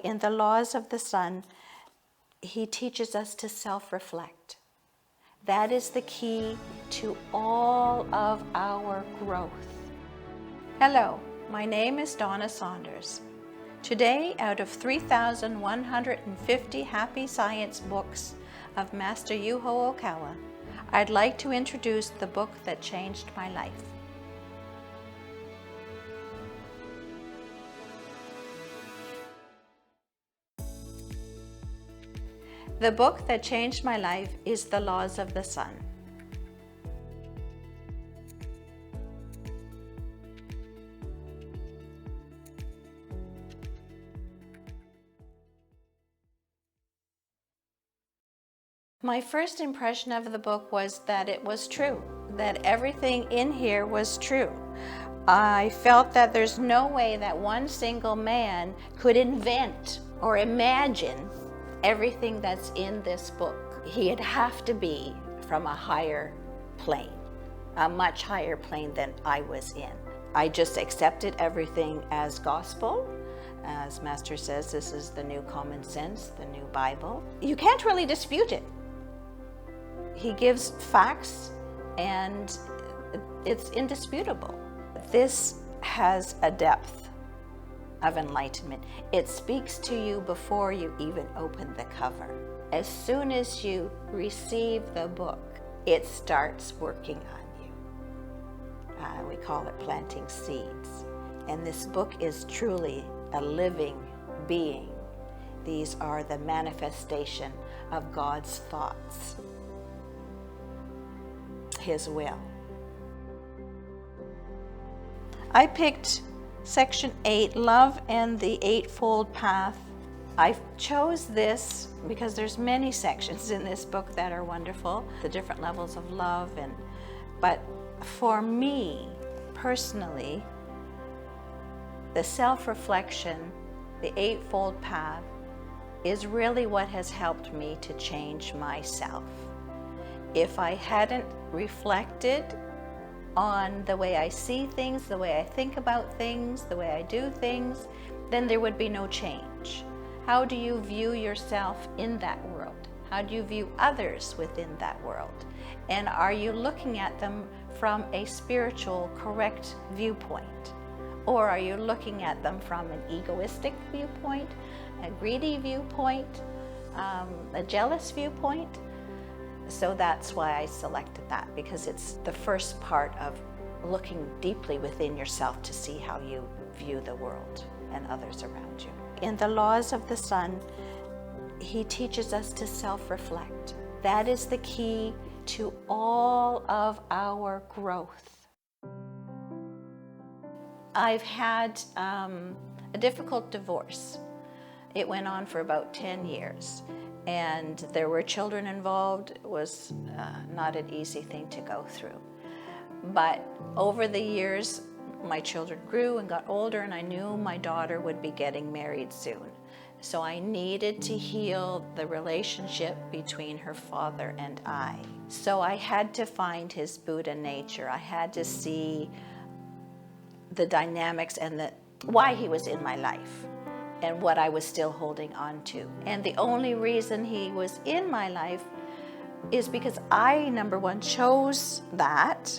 In the laws of the sun, he teaches us to self-reflect. That is the key to all of our growth. Hello, my name is Donna Saunders. Today, out of 3,150 Happy Science books of Master Yuho Okawa, I'd like to introduce the book that changed my life. The book that changed my life is The Laws of the Sun. My first impression of the book was that it was true, that everything in here was true. I felt that there's no way that one single man could invent or imagine everything that's in this book. He'd have to be from a higher plane, a much higher plane than I was in. I just accepted everything as gospel. As Master says, this is the new common sense, the new Bible. You can't really dispute it. He gives facts and it's indisputable. This has a depth of enlightenment. It speaks to you before you even open the cover. As soon as you receive the book, it starts working on you. We call it planting seeds. And this book is truly a living being. These are the manifestation of God's thoughts, His will. I picked Section 8, Love and the Eightfold Path. I chose this because there's many sections in this book that are wonderful, the different levels of love, but for me personally, the self-reflection, the Eightfold Path, is really what has helped me to change myself. If I hadn't reflected on the way I see things, the way I think about things, the way I do things, then there would be no change. How do you view yourself in that world? How do you view others within that world? And are you looking at them from a spiritual, correct viewpoint? Or are you looking at them from an egoistic viewpoint, a greedy viewpoint, a jealous viewpoint? So that's why I selected that, because it's the first part of looking deeply within yourself to see how you view the world and others around you. In the Laws of the Sun, he teaches us to self-reflect. That is the key to all of our growth. I've had a difficult divorce. It went on for about 10 years. And there were children involved. It was not an easy thing to go through. But over the years, my children grew and got older, and I knew my daughter would be getting married soon. So I needed to heal the relationship between her father and I. So I had to find his Buddha nature. I had to see the dynamics and why he was in my life, and what I was still holding on to. And the only reason he was in my life is because I, number one, chose that.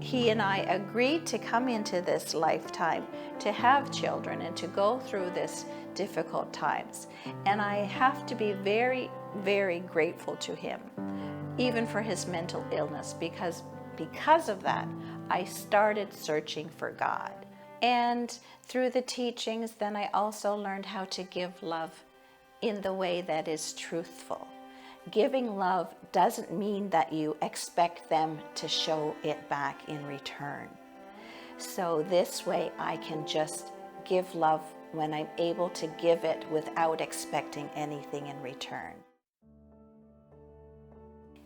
He and I agreed to come into this lifetime to have children and to go through this difficult times. And I have to be very, very grateful to him, even for his mental illness, because of that, I started searching for God. And through the teachings, then I also learned how to give love in the way that is truthful. Giving love doesn't mean that you expect them to show it back in return. So this way I can just give love when I'm able to give it without expecting anything in return.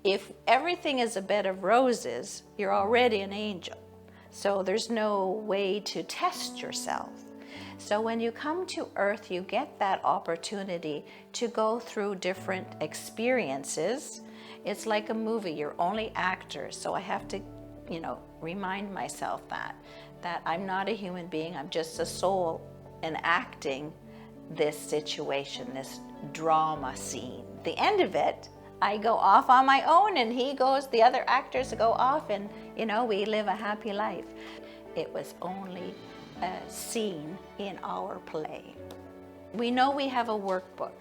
If everything is a bed of roses, you're already an angel. So there's no way to test yourself. So when you come to Earth, you get that opportunity to go through different experiences. It's like a movie, you're only actors. So I have to, remind myself that I'm not a human being, I'm just a soul and acting this situation, this drama scene. The end of it, I go off on my own and the other actors go off and, we live a happy life. It was only a scene in our play. We know we have a workbook.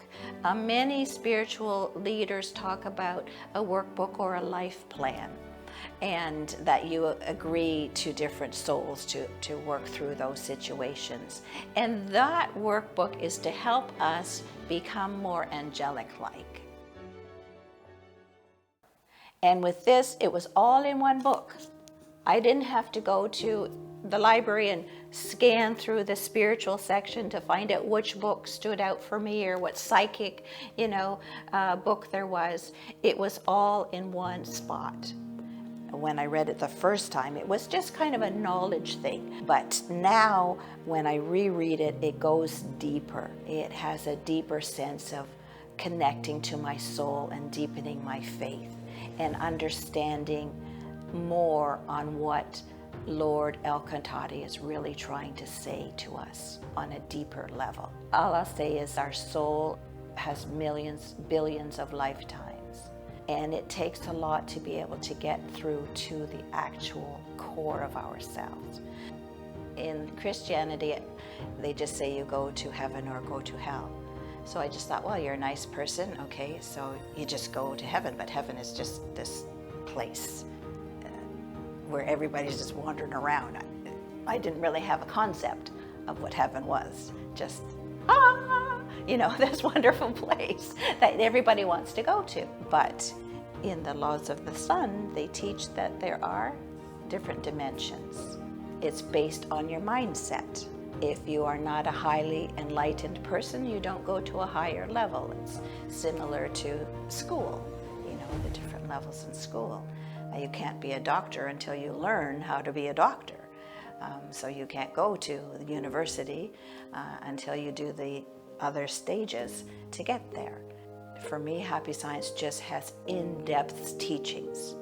Many spiritual leaders talk about a workbook or a life plan, and that you agree to different souls to work through those situations. And that workbook is to help us become more angelic-like. And with this, it was all in one book. I didn't have to go to the library and scan through the spiritual section to find out which book stood out for me or what psychic, book there was. It was all in one spot. When I read it the first time, it was just kind of a knowledge thing. But now, when I reread it, it goes deeper. It has a deeper sense of connecting to my soul and deepening my faith and understanding more on what Lord El-Kantati is really trying to say to us on a deeper level. All I'll say is our soul has millions, billions of lifetimes, and it takes a lot to be able to get through to the actual core of ourselves. In Christianity, they just say you go to heaven or go to hell. So I just thought, well, you're a nice person, okay, so you just go to heaven, but heaven is just this place where everybody's just wandering around. I didn't really have a concept of what heaven was. Just, this wonderful place that everybody wants to go to. But in the Laws of the Sun, they teach that there are different dimensions. It's based on your mindset. If you are not a highly enlightened person, you don't go to a higher level. It's similar to school, the different levels in school. You can't be a doctor until you learn how to be a doctor. So you can't go to the university until you do the other stages to get there. For me, Happy Science just has in-depth teachings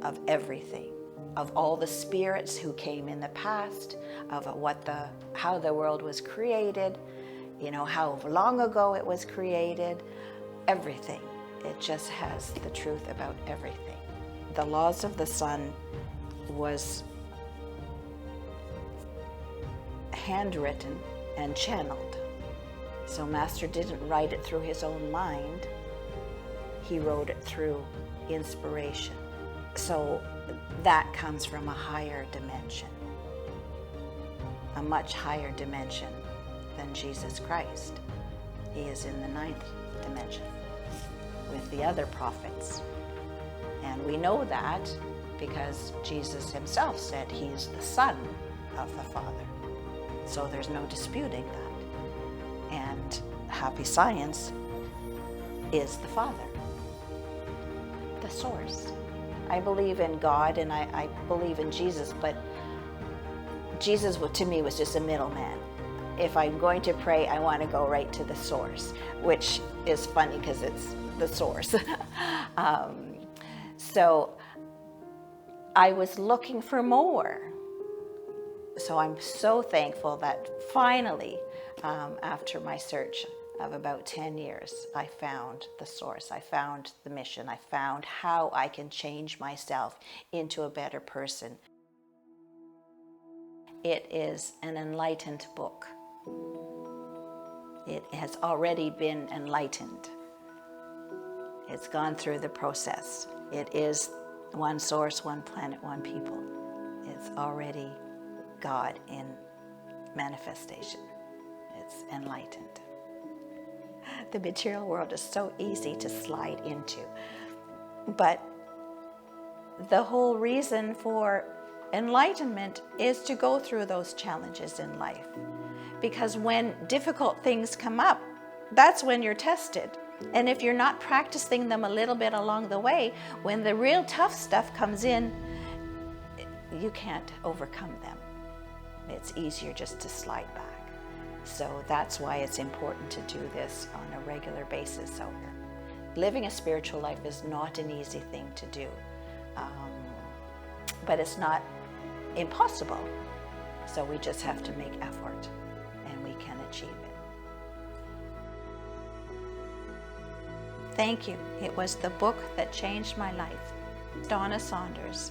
of everything, of all the spirits who came in the past, of how the world was created, how long ago it was created, everything. It just has the truth about everything. The Laws of the Sun was handwritten and channeled. So Master didn't write it through his own mind. He wrote it through inspiration. So that comes from a higher dimension, a much higher dimension than Jesus Christ. He is in the 9th dimension with the other prophets. And we know that because Jesus himself said he's the Son of the Father. So there's no disputing that. And Happy Science is the Father, the source. I believe in God and I believe in Jesus, but Jesus to me was just a middleman. If I'm going to pray, I want to go right to the source, which is funny because it's the source. So I was looking for more. So I'm so thankful that finally, after my search of about 10 years, I found the source. I found the mission. I found how I can change myself into a better person. It is an enlightened book. It has already been enlightened. It's gone through the process. It is one source, one planet, one people. It's already God in manifestation. It's enlightened. The material world is so easy to slide into. But the whole reason for enlightenment is to go through those challenges in life. Because when difficult things come up, that's when you're tested. And if you're not practicing them a little bit along the way, when the real tough stuff comes in, you can't overcome them. It's easier just to slide back. So that's why it's important to do this on a regular basis. So living a spiritual life is not an easy thing to do, but it's not impossible. So we just have to make effort and we can achieve it. Thank you. It was the book that changed my life. Donna Saunders.